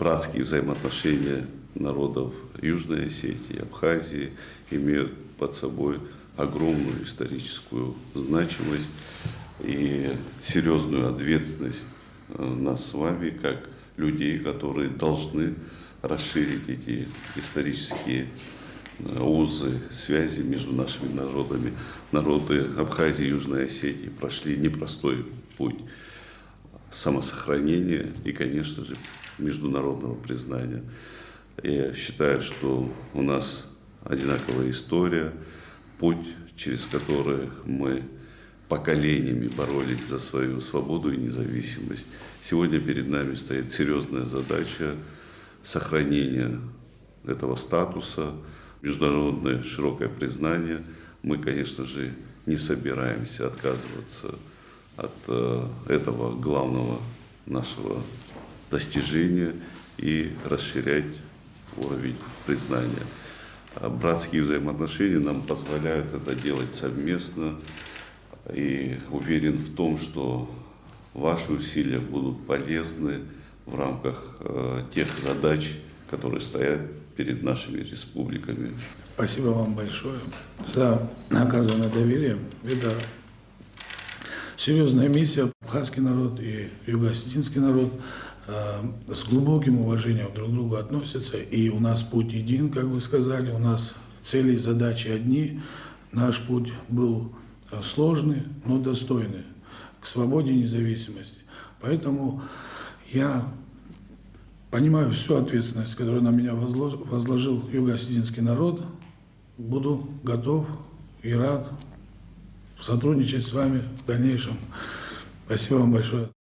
братские взаимоотношения народов Южной Осетии, Абхазии имеют под собой огромную историческую значимость и серьезную ответственность нас с вами, как людей, которые должны расширить эти исторические узы, связи между нашими народами. Народы Абхазии и Южной Осетии прошли непростой путь самосохранения и, конечно же, международного признания. Я считаю, что у нас одинаковая история, путь, через который мы поколениями боролись за свою свободу и независимость. Сегодня перед нами стоит серьезная задача сохранения этого статуса, международное широкое признание. Мы, конечно же, не собираемся отказываться от этого главного нашего достижения и расширять уровень признания. Братские взаимоотношения нам позволяют это делать совместно. И уверен в том, что ваши усилия будут полезны в рамках тех задач, которые стоят перед нашими республиками. Спасибо вам большое за оказанное доверие. Это серьезная миссия. Абхазский народ и юго-осетинский народ с глубоким уважением друг к другу относятся. И у нас путь един, как вы сказали, у нас цели и задачи одни. Наш путь был сложный, но достойный к свободе и независимости. Поэтому я понимаю всю ответственность, которую на меня возложил юго-осетинский народ. Буду готов и рад сотрудничать с вами в дальнейшем. Спасибо вам большое.